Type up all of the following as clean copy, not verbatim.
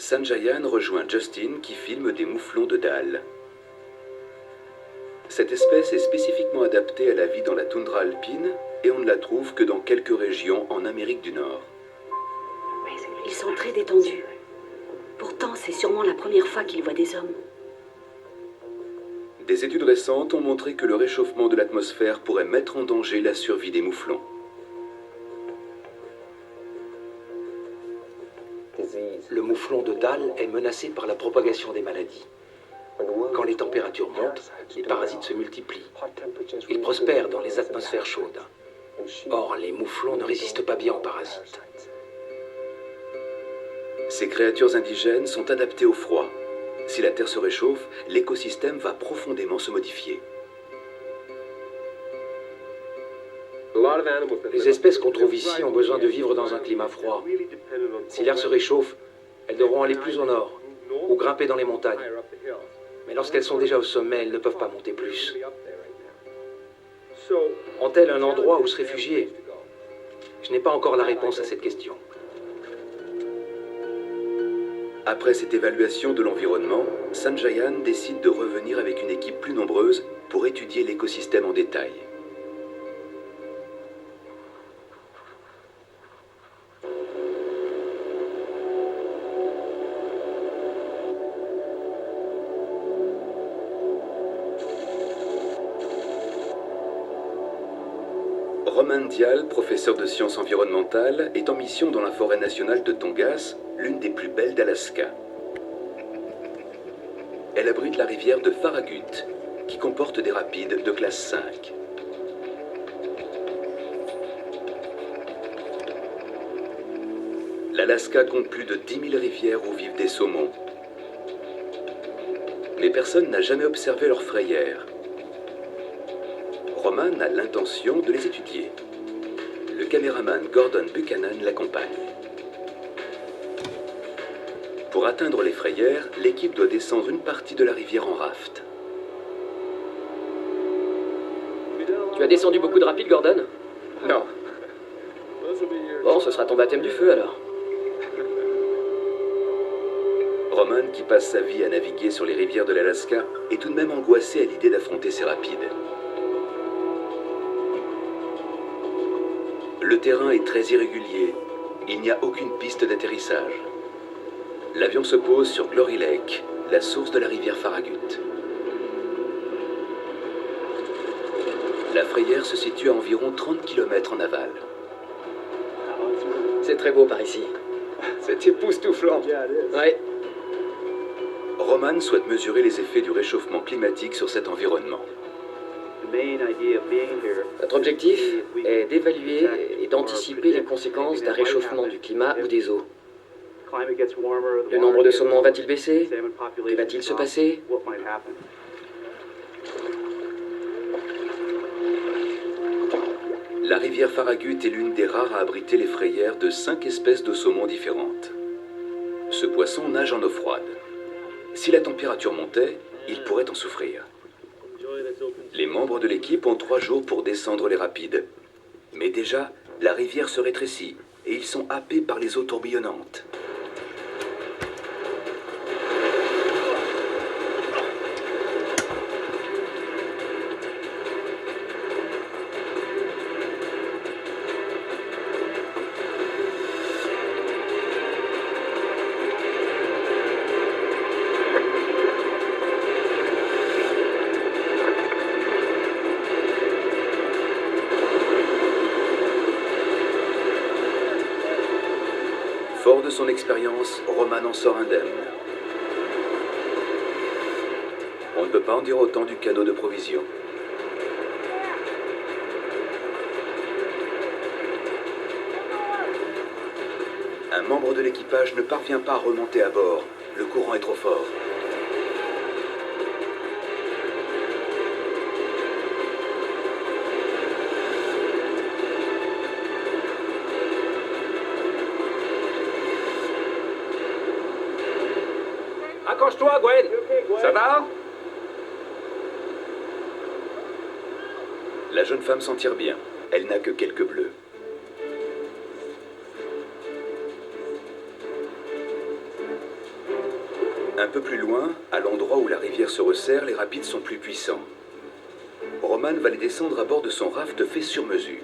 Sanjayan rejoint Justin qui filme des mouflons de dalle. Cette espèce est spécifiquement adaptée à la vie dans la toundra alpine et on ne la trouve que dans quelques régions en Amérique du Nord. Ils sont très détendus. Pourtant, c'est sûrement la première fois qu'ils voient des hommes. Des études récentes ont montré que le réchauffement de l'atmosphère pourrait mettre en danger la survie des mouflons. Le mouflon de dalle est menacé par la propagation des maladies. Quand les températures montent, les parasites se multiplient. Ils prospèrent dans les atmosphères chaudes. Or, les mouflons ne résistent pas bien aux parasites. Ces créatures indigènes sont adaptées au froid. Si la Terre se réchauffe, l'écosystème va profondément se modifier. Les espèces qu'on trouve ici ont besoin de vivre dans un climat froid. Si l'air se réchauffe, elles devront aller plus au nord ou grimper dans les montagnes. Mais lorsqu'elles sont déjà au sommet, elles ne peuvent pas monter plus. Ont-elles un endroit où se réfugier? Je n'ai pas encore la réponse à cette question. Après cette évaluation de l'environnement, Sanjayan décide de revenir avec une équipe plus nombreuse pour étudier l'écosystème en détail. Roman Dial, professeur de sciences environnementales, est en mission dans la forêt nationale de Tongass, l'une des plus belles d'Alaska. Elle abrite la rivière de Farragut, qui comporte des rapides de classe 5. L'Alaska compte plus de 10 000 rivières où vivent des saumons. Mais personne n'a jamais observé leurs frayères. Roman a l'intention de les étudier. Le caméraman Gordon Buchanan l'accompagne. Pour atteindre les frayères, l'équipe doit descendre une partie de la rivière en raft. Tu as descendu beaucoup de rapides, Gordon? Non. Bon, ce sera ton baptême du feu, alors. Roman, qui passe sa vie à naviguer sur les rivières de l'Alaska, est tout de même angoissé à l'idée d'affronter ces rapides. Le terrain est très irrégulier. Il n'y a aucune piste d'atterrissage. L'avion se pose sur Glory Lake, la source de la rivière Farragut. La frayère se situe à environ 30 km en aval. C'est très beau par ici. C'est époustouflant. Ouais. Roman souhaite mesurer les effets du réchauffement climatique sur cet environnement. Notre objectif est d'évaluer et d'anticiper les conséquences d'un réchauffement du climat ou des eaux. Le nombre de saumons va-t-il baisser? Que va-t-il se passer? La rivière Farragut est l'une des rares à abriter les frayères de 5 espèces de saumons différentes. Ce poisson nage en eau froide. Si la température montait, il pourrait en souffrir. Les membres de l'équipe ont 3 jours pour descendre les rapides. Mais déjà, la rivière se rétrécit et ils sont happés par les eaux tourbillonnantes. Fort de son expérience, Roman en sort indemne. On ne peut pas en dire autant du canot de provisions. Un membre de l'équipage ne parvient pas à remonter à bord. Le courant est trop fort. Accroche-toi, Gwen. Ça va? La jeune femme s'en tire bien. Elle n'a que quelques bleus. peu plus loin, à l'endroit où la rivière se resserre, les rapides sont plus puissants. Roman va les descendre à bord de son raft fait sur mesure.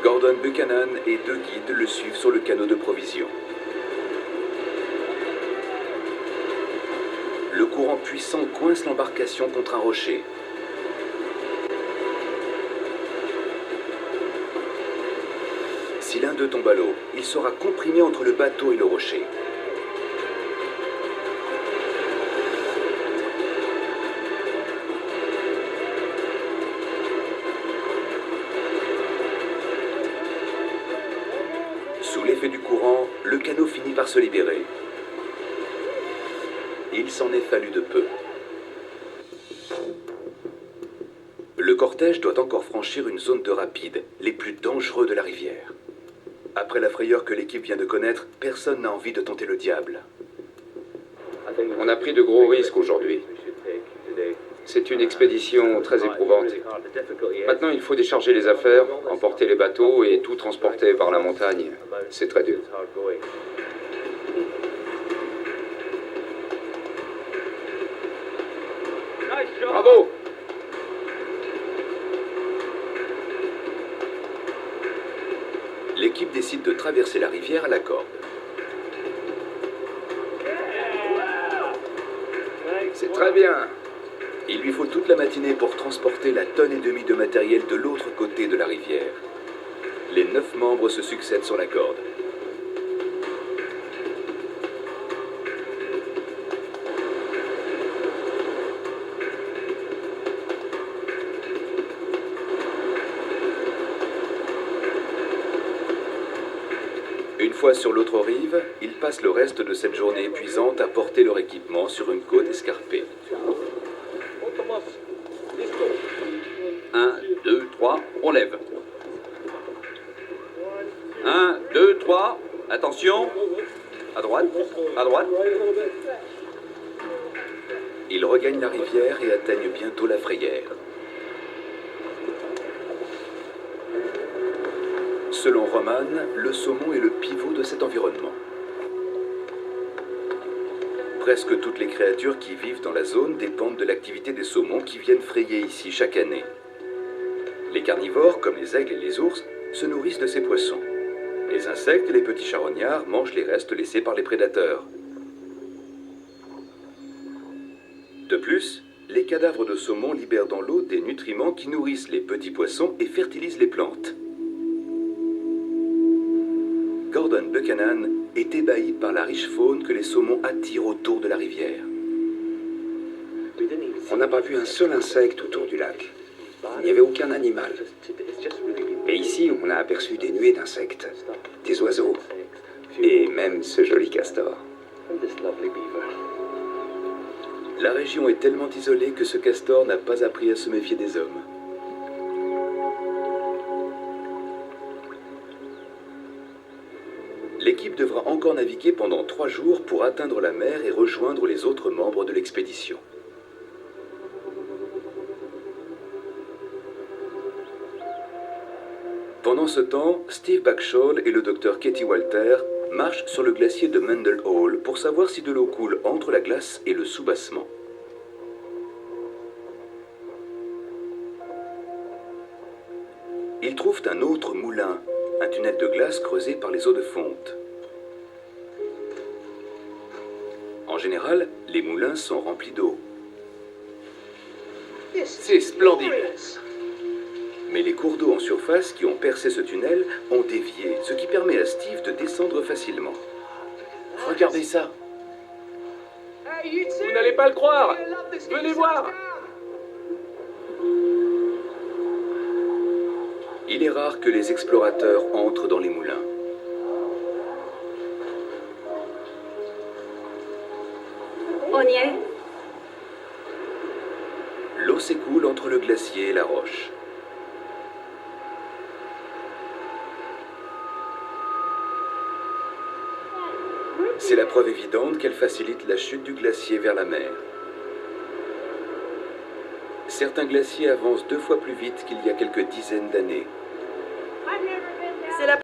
Gordon Buchanan et 2 guides le suivent sur le canot de provision. Le courant puissant coince l'embarcation contre un rocher. Si l'un d'eux tombe à l'eau, il sera comprimé entre le bateau et le rocher. Sous l'effet du courant, le canot finit par se libérer. Il s'en est fallu de peu. Le cortège doit encore franchir une zone de rapides, les plus dangereux de la rivière. Après la frayeur que l'équipe vient de connaître, personne n'a envie de tenter le diable. On a pris de gros risques aujourd'hui. C'est une expédition très éprouvante. Maintenant, il faut décharger les affaires, emporter les bateaux et tout transporter par la montagne. C'est très dur. Bravo! L'équipe décide de traverser la rivière à la corde. C'est très bien. Il lui faut toute la matinée pour transporter la 1,5 tonne de matériel de l'autre côté de la rivière. Les 9 membres se succèdent sur la corde. Une fois sur l'autre rive, ils passent le reste de cette journée épuisante à porter leur équipement sur une côte escarpée. 1, 2, 3, on lève. 1, 2, 3, attention. À droite, à droite. Ils regagnent la rivière et atteignent bientôt la frayère. Selon Roman, le saumon est le pivot de cet environnement. Presque toutes les créatures qui vivent dans la zone dépendent de l'activité des saumons qui viennent frayer ici chaque année. Les carnivores, comme les aigles et les ours, se nourrissent de ces poissons. Les insectes et les petits charognards mangent les restes laissés par les prédateurs. De plus, les cadavres de saumon libèrent dans l'eau des nutriments qui nourrissent les petits poissons et fertilisent les plantes. Gordon Buchanan est ébahi par la riche faune que les saumons attirent autour de la rivière. On n'a pas vu un seul insecte autour du lac. Il n'y avait aucun animal. Mais ici, on a aperçu des nuées d'insectes, des oiseaux, et même ce joli castor. La région est tellement isolée que ce castor n'a pas appris à se méfier des hommes. L'équipe devra encore naviguer pendant 3 jours pour atteindre la mer et rejoindre les autres membres de l'expédition. Pendant ce temps, Steve Backshall et le docteur Katie Walter marchent sur le glacier de Mendel Hall pour savoir si de l'eau coule entre la glace et le soubassement. Ils trouvent un autre moulin, un tunnel de glace creusé par les eaux de fonte. En général, les moulins sont remplis d'eau. C'est splendide. Mais les cours d'eau en surface qui ont percé ce tunnel ont dévié, ce qui permet à Steve de descendre facilement. Regardez ça. Vous n'allez pas le croire. Venez voir. Il est rare que les explorateurs entrent dans les moulins. On y est? L'eau s'écoule entre le glacier et la roche. C'est la preuve évidente qu'elle facilite la chute du glacier vers la mer. Certains glaciers avancent 2 fois plus vite qu'il y a quelques dizaines d'années.